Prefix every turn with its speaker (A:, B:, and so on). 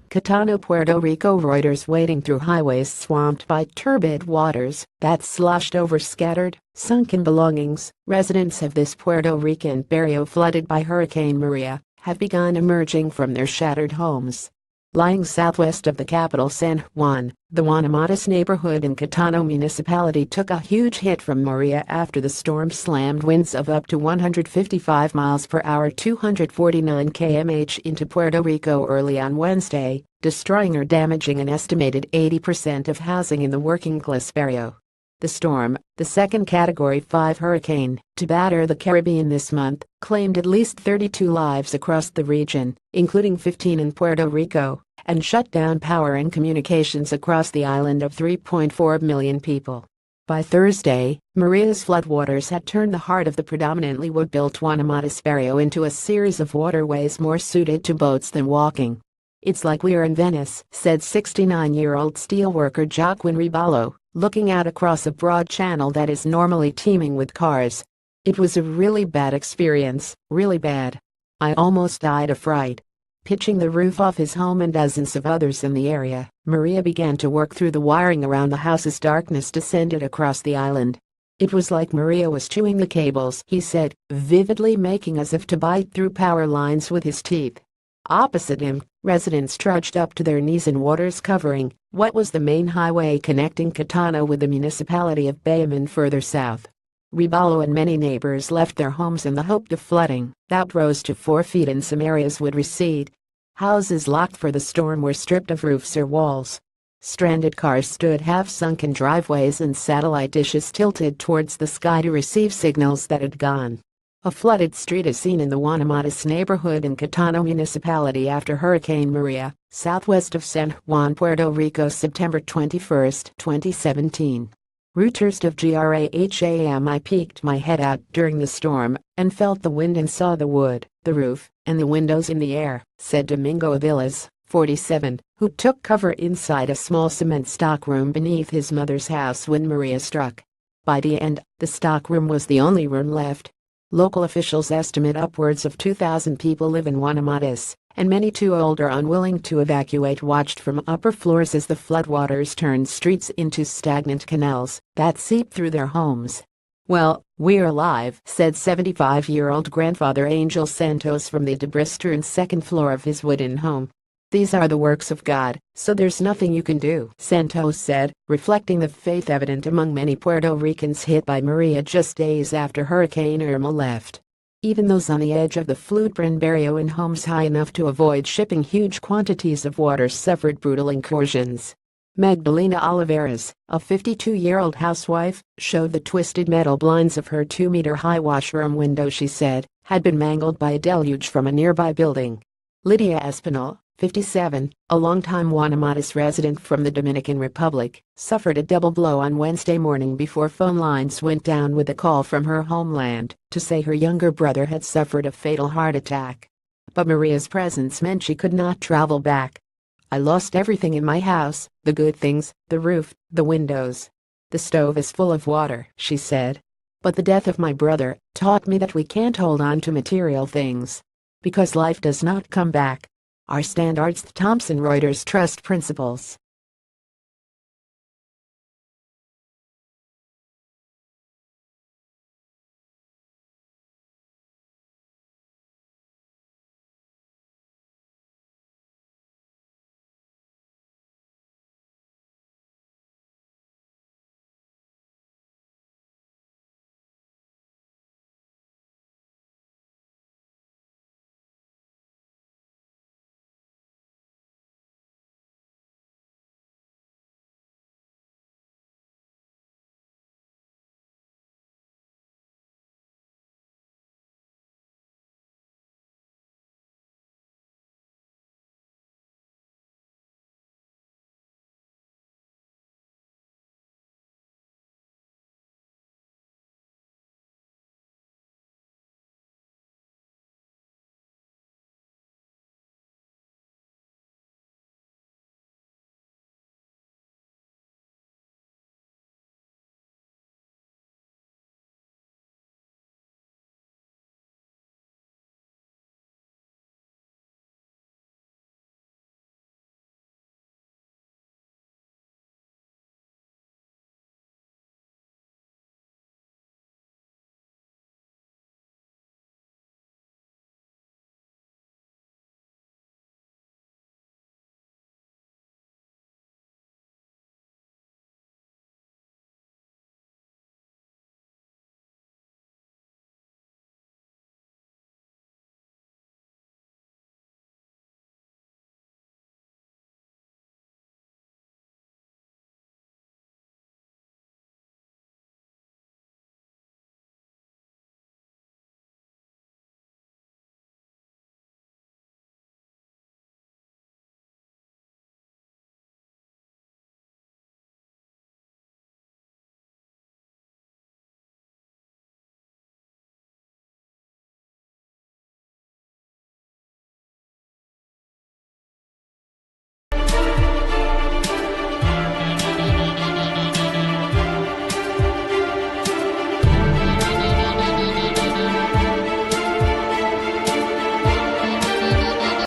A: CATANO, Puerto Rico Reuters wading through highways swamped by turbid waters that sloshed over scattered, sunken belongings. Residents of this Puerto Rican barrio flooded by Hurricane Maria have begun emerging from their shattered homes. Lying southwest of the capital San Juan, the Guanamatas neighborhood in CATANO municipality took a huge hit from Maria after the storm slammed winds of up to 155 miles per hour 249 km/h into Puerto Rico early on Wednesday, destroying or damaging an estimated 80% of housing in the working-class barrio. The storm, the second Category 5 hurricane to batter the Caribbean this month, claimed at least 32 lives across the region, including 15 in Puerto Rico, and shut down power and communications across the island of 3.4 million people. By Thursday, Maria's floodwaters had turned the heart of the predominantly wood-built Guanamatas barrio into a series of waterways more suited to boats than walking. "It's like we're in Venice," said 69-year-old steelworker Joaquin Riballo, looking out across a broad channel that is normally teeming with cars. "It was a really bad experience, really bad. I almost died of fright." Pitching the roof off his home and dozens of others in the area, Maria began to work through the wiring around the house as darkness descended across the island. "It was like Maria was chewing the cables," he said, vividly making as if to bite through power lines with his teeth. Opposite him, residents trudged up to their knees in waters covering what was the main highway connecting CATANO with the municipality of Bayamon further south. Riballo and many neighbors left their homes in the hope the flooding that rose to 4 feet in some areas would recede. Houses locked for the storm were stripped of roofs or walls. Stranded cars stood half-sunken driveways and satellite dishes tilted towards the sky to receive signals that had gone. A flooded street is seen in the Guanamatas neighborhood in CATANO municipality after Hurricane Maria, southwest of San Juan, Puerto Rico, September 21, 2017. Reuters of GRAHAM. "I peeked my head out during the storm and felt the wind and saw the wood, the roof, and the windows in the air," said Domingo Aviles, 47, who took cover inside a small cement stockroom beneath his mother's house when Maria struck. By the end, the stockroom was the only room left. Local officials estimate upwards of 2,000 people live in Guanamatas, and many too old or unwilling to evacuate watched from upper floors as the floodwaters turned streets into stagnant canals that seep through their homes. "Well, we're alive," said 75-year-old grandfather Angel Santos from the debris-strewn second floor of his wooden home. "These are the works of God, so there's nothing you can do," Santos said, reflecting the faith evident among many Puerto Ricans hit by Maria just days after Hurricane Irma left. Even those on the edge of the flood-prone barrio in homes high enough to avoid shipping huge quantities of water suffered brutal incursions. Magdalena Olivares, a 52-year-old housewife, showed the twisted metal blinds of her 2-meter-high washroom window she said had been mangled by a deluge from a nearby building. Lydia Espinal, 57, a longtime Guanamatas resident from the Dominican Republic, suffered a double blow on Wednesday morning before phone lines went down with a call from her homeland to say her younger brother had suffered a fatal heart attack. But Maria's presence meant she could not travel back. "I lost everything in my house, the good things, the roof, the windows. The stove is full of water," she said. "But the death of my brother taught me that we can't hold on to material things. Because life does not come back. Our standards, Thomson Reuters Trust Principles."